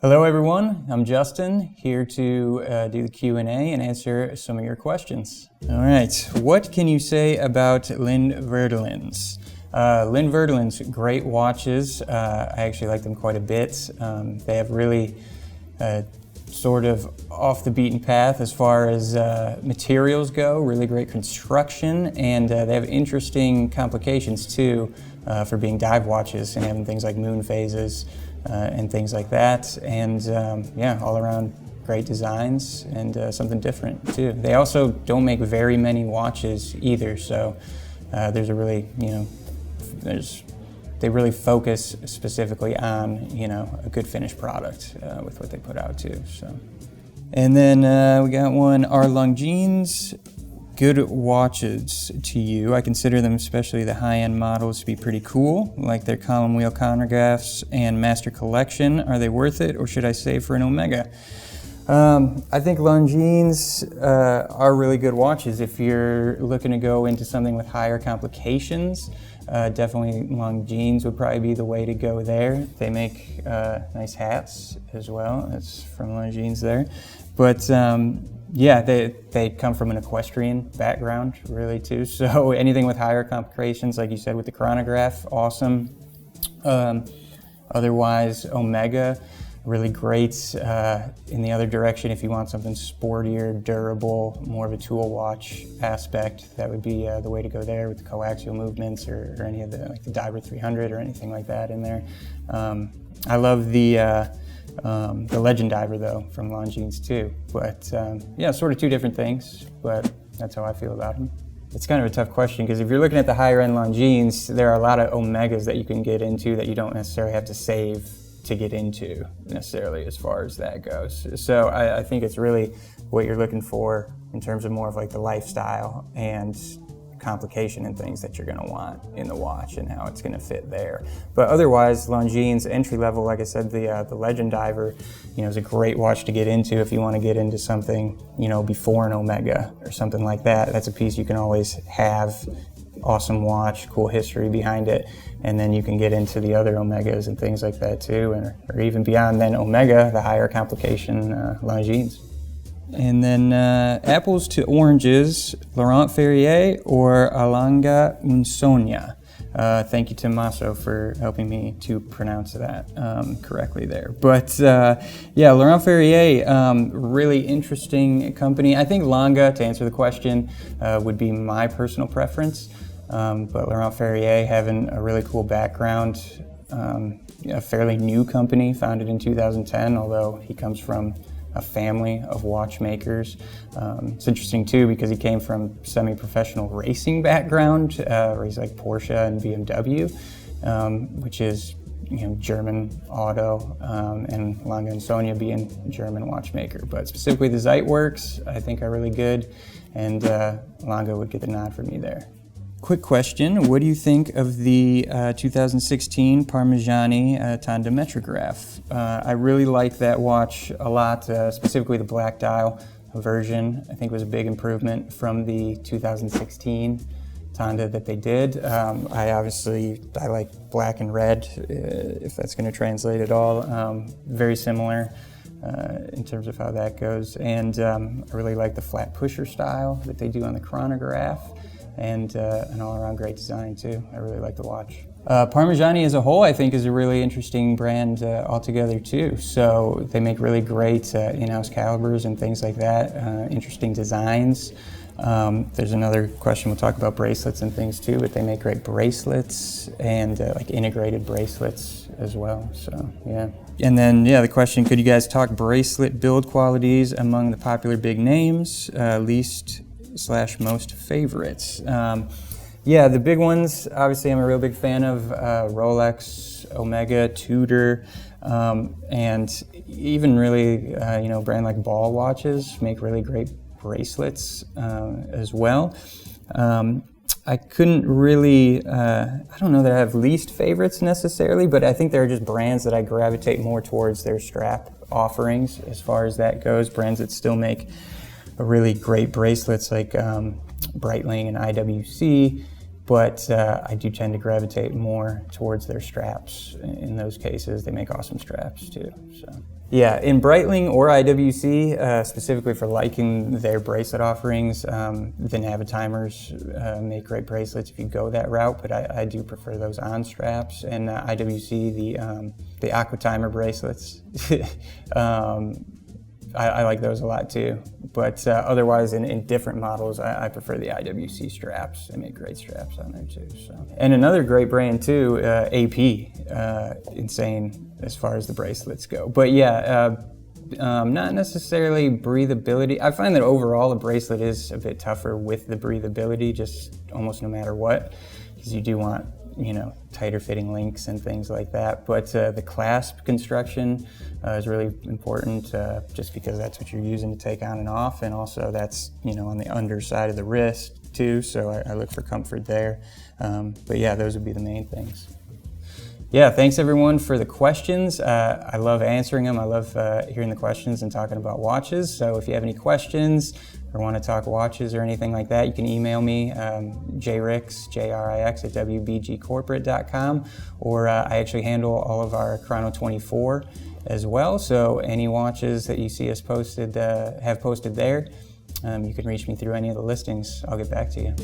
Hello everyone, I'm Justin, here to do the Q&A and answer some of your questions. All right, what can you say about Linde Werdelins? Linde Werdelin's great watches. I actually like them quite a bit. They have really sort of off the beaten path as far as materials go, really great construction, and they have interesting complications too for being dive watches and having things like moon phases and things like that. And yeah, all around great designs and something different too. They also don't make very many watches either, so there's a really, they really focus specifically on, a good finished product with what they put out too. So, and then we got one, are Longines good watches to you? I consider them, especially the high-end models, to be pretty cool, like their column wheel chronographs and master collection. Are they worth it, or should I save for an Omega? I think Longines are really good watches if you're looking to go into something with higher complications. Definitely Longines would probably be the way to go there. They make nice hats as well. That's from Longines there. But yeah, they come from an equestrian background really too. So anything with higher complications, like you said with the chronograph, awesome. Otherwise, Omega, really great in the other direction. If you want something sportier, durable, more of a tool watch aspect, that would be the way to go there with the coaxial movements or any of the, like the Diver 300 or anything like that in there. I love the Legend Diver though from Longines too. But yeah, sort of two different things, but that's how I feel about them. It's kind of a tough question because if you're looking at the higher end Longines, there are a lot of Omegas that you can get into that you don't necessarily have to save to get into necessarily as far as that goes. So I think it's really what you're looking for in terms of more of like the lifestyle and complication and things that you're going to want in the watch and how it's going to fit there. But otherwise, Longines entry level, like I said, the Legend Diver, is a great watch to get into if you want to get into something, before an Omega or something like that. That's a piece you can always have. Awesome watch, cool history behind it, and then you can get into the other Omegas and things like that too, or even beyond then Omega, the higher complication Longines. And then apples to oranges, Laurent Ferrier or Lange Sohne. Thank you to Masso for helping me to pronounce that correctly there. But yeah, Laurent Ferrier, really interesting company. I think Lange, to answer the question, would be my personal preference. But Laurent Ferrier having a really cool background, a fairly new company founded in 2010, although he comes from a family of watchmakers. It's interesting too because he came from semi-professional racing background, where he's like Porsche and BMW, which is German auto, and Lange Sohne being German watchmaker. But specifically the Zeitwerks I think are really good, and Lange would get the nod for me there. Quick question, what do you think of the 2016 Parmigiani Tonda Mitographe? I really like that watch a lot, specifically the black dial version. I think it was a big improvement from the 2016 Tonda that they did. I like black and red, if that's going to translate at all. Very similar in terms of how that goes. And I really like the flat pusher style that they do on the chronograph. And an all-around great design too. I really like the watch. Parmigiani as a whole, I think, is a really interesting brand altogether too. So they make really great in-house calibers and things like that. Interesting designs. There's another question, we'll talk about bracelets and things too, but they make great bracelets and like integrated bracelets as well. So yeah. And then the question, could you guys talk bracelet build qualities among the popular big names, least/most favorites? Yeah, the big ones, obviously I'm a real big fan of Rolex, Omega, Tudor, and even really, a brand like Ball watches make really great bracelets as well. I couldn't really, I don't know that I have least favorites necessarily, but I think there are just brands that I gravitate more towards their strap offerings as far as that goes, brands that still make really great bracelets like Breitling and IWC, but I do tend to gravitate more towards their straps. In those cases, they make awesome straps too. So. Yeah, in Breitling or IWC, specifically for liking their bracelet offerings, the Navitimers make great bracelets if you go that route, but I do prefer those on straps. And IWC, the Aquatimer bracelets, I like those a lot too. But otherwise, in different models, I prefer the IWC straps. They make great straps on there too. So. And another great brand too, AP, insane as far as the bracelets go. But yeah, not necessarily breathability. I find that overall a bracelet is a bit tougher with the breathability, just almost no matter what, because you do want, you know, tighter fitting links and things like that. But the clasp construction is really important, just because that's what you're using to take on and off, and also that's, you know, on the underside of the wrist too, so I look for comfort there. But yeah, those would be the main things. Yeah, thanks everyone for the questions. I love answering them. I love hearing the questions and talking about watches. So if you have any questions or want to talk watches or anything like that, you can email me, jrix, J-R-I-X, at wbgcorporate.com, or I actually handle all of our Chrono 24 as well. So any watches that you see us posted, have posted there, you can reach me through any of the listings. I'll get back to you.